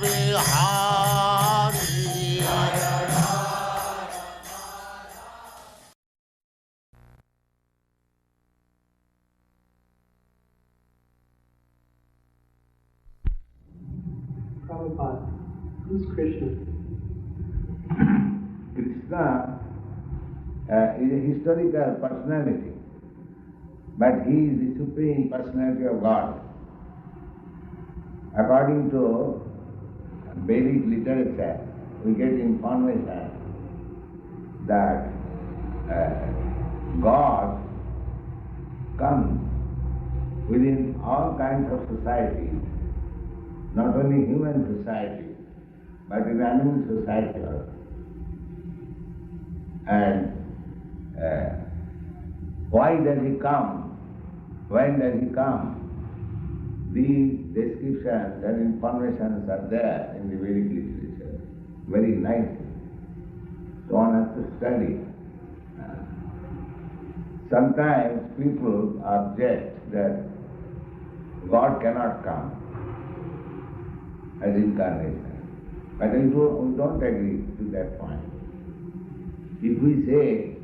Bihari. Prabhupada, who's Krishna? Krishna is a historical personality, but he is the supreme personality of God. According to Vedic literature, we get information that God comes within all kinds of societies, not only human society, but in animal society also. And why does he come? When does he come? These descriptions and informations are there in the Vedic literature very nicely. So one has to study. Sometimes people object that God cannot come as incarnation. But we don't agree to that point. If we say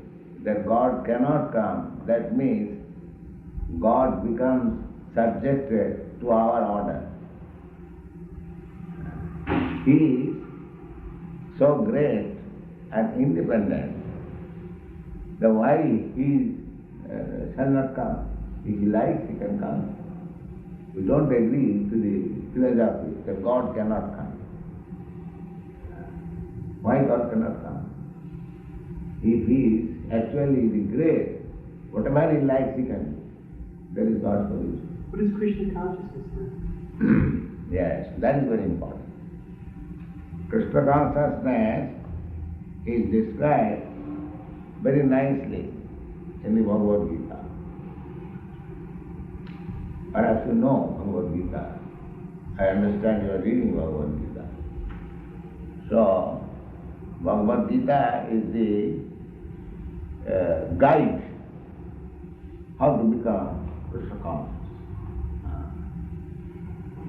that God cannot come, that means God becomes subjected to our order. He is so great and independent that why he shall not come? If he likes, he can come. We don't agree to the philosophy that God cannot come. Why God cannot come? If he is actually the great, whatever he likes he can do. That is God's solution. What is Krishna consciousness then? Yes, that is very important. Krishna consciousness is described very nicely in the Bhagavad-Gita. Perhaps you know Bhagavad-Gita. I understand you are reading Bhagavad-Gita. So, Bhagavad-Gita is the guide how to become Krishna conscious.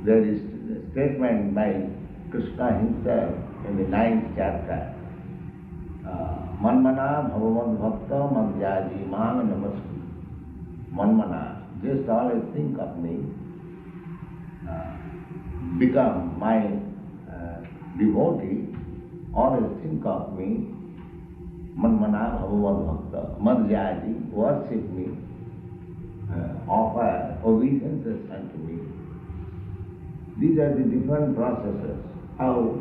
There is a statement by Krishna himself in the 9th chapter. Manmana bhavavad bhakta madhyaji mang namaskar. Manmana, just always think of me, become my devotee, always think of me, manmana bhavavad bhakta madhyaji, worship me, offer obeisances unto me. These are the different processes how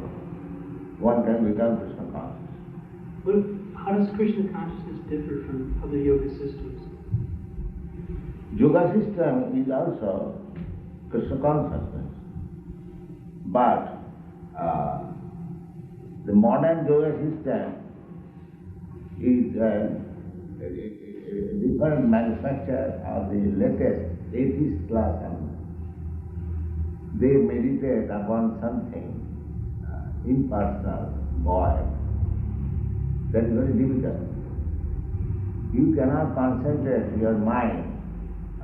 one can become Krishna conscious. How does Krishna consciousness differ from other yoga systems? Yoga system is also Krishna consciousness, but the modern yoga system is a different manufacture of the latest atheist class. They meditate upon something impersonal, void. That is very difficult. You cannot concentrate your mind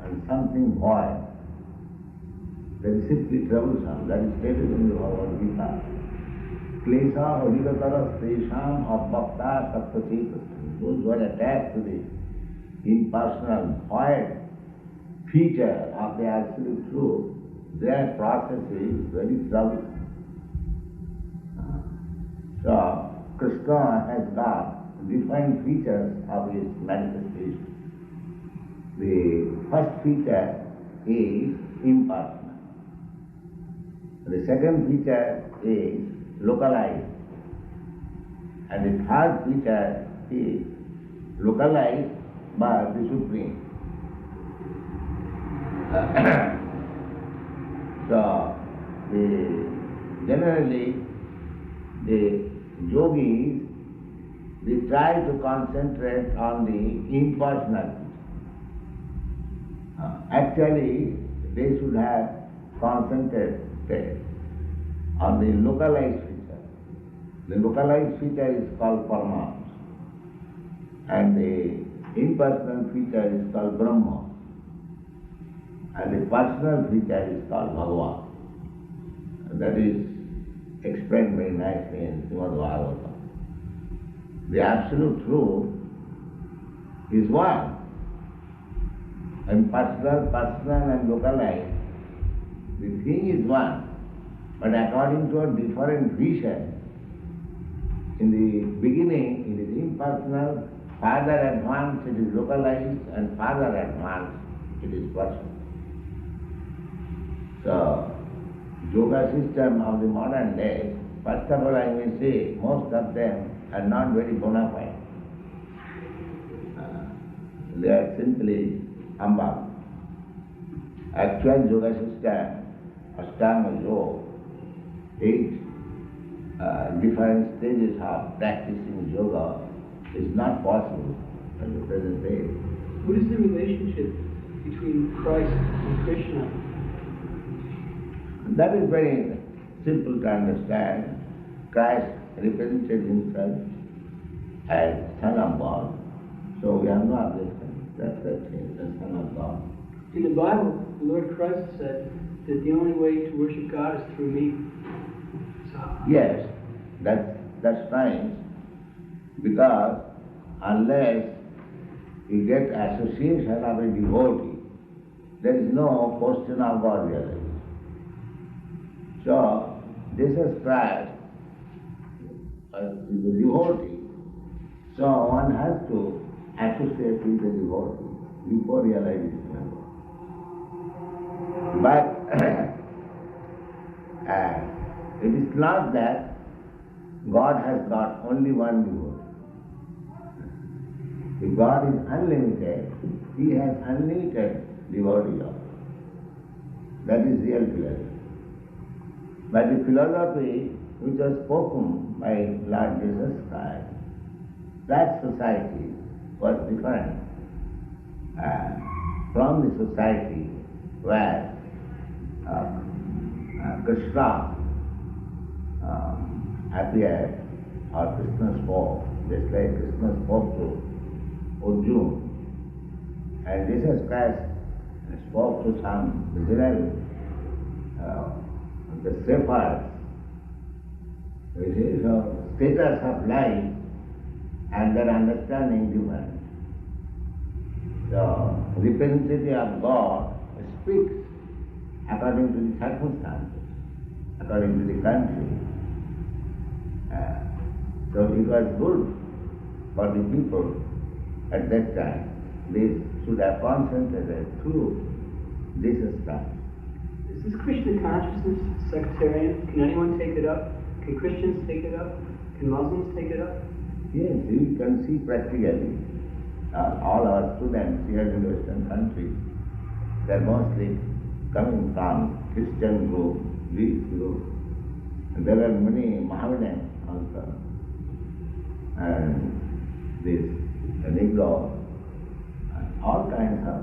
on something void. That is simply troublesome. That is stated in the Bhagavad-Gita. Klesha harigatara stesham abhakta sattvachetasam. Those who are attached to the impersonal, void feature of the absolute truth, their process is very troublesome. So, Krishna has got different features of his manifestation. The first feature is impersonal. The second feature is localized. And the third feature is localized by the Supreme. So, generally, the yogis, they try to concentrate on the impersonal. Actually, they should have concentrated on the localized feature. The localized feature is called Parama, and the impersonal feature is called Brahma, and the personal feature is called Bhagavan. That is explained very nicely in Srimad Bhagavatam. The absolute truth is one. Impersonal, personal and localized. The thing is one, but according to a different vision. In the beginning it is impersonal, further advanced it is localized, and further advanced it is personal. So, yoga system of the modern day, first of all I may say, most of them are not very bona fide. They are simply humbug. Actual yoga system, Ashtanga Yoga, 8 different stages of practicing yoga is not possible at the present day. What is the relationship between Christ and Krishna? That is very simple to understand. Christ represented himself as Son of God, so we have no objection. That's the Son of God. In the Bible, the Lord Christ said that the only way to worship God is through me. Yes, that's fine, because unless you get association of a devotee, there is no question of God realization. So, Jesus Christ is a devotee, so one has to associate with the devotee before realizing God. But it is not that God has got only one devotee. If God is unlimited, He has unlimited devotee also. That is real philosophy. But the philosophy which was spoken by Lord Jesus Christ, that society was different from the society where Krishna appeared, or Krishna spoke, just like Krishna spoke to Arjuna. And Jesus Christ spoke to some general, the shepherds. You see, so status of life and their understanding different. The representative of God speaks according to the circumstances, according to the country. So it was good for the people at that time. They should have concentrated through this stuff. Is this Krishna consciousness sectarian? Can anyone take it up? Can Christians take it up? Can Muslims take it up? Yes, you can see practically. All our students here in the Western countries, they are mostly coming from Christian group, Greek group. And there are many Mohammedans also. And this Negro, all kinds of,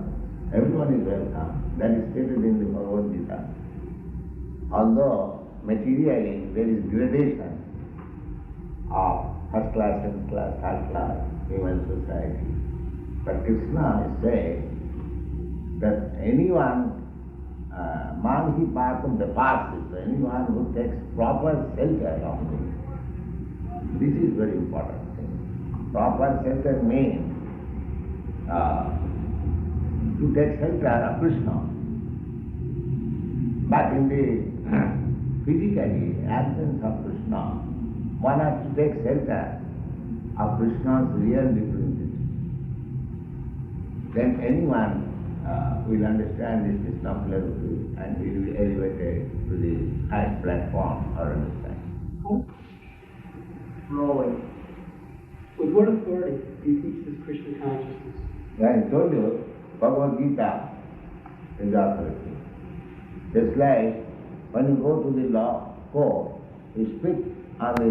everyone is welcome. That is stated in the Bhagavad-Gita. Although materially there is gradation of first class, second class, third class, human society. But Krishna is saying that anyone, man hi patham vipasit, anyone who takes proper shelter of me. This is very important thing. Proper shelter means to take shelter of Krishna. But in the physically absence of Krishna, one has to take shelter of Krishna's real representation. Then anyone will understand this Krishna philosophy and will be elevated to the highest platform or understanding. Rolling. With what authority do you teach this Krishna consciousness? I told you, Bhagavad-Gita is authority. Just like when you go to the law court, you speak on the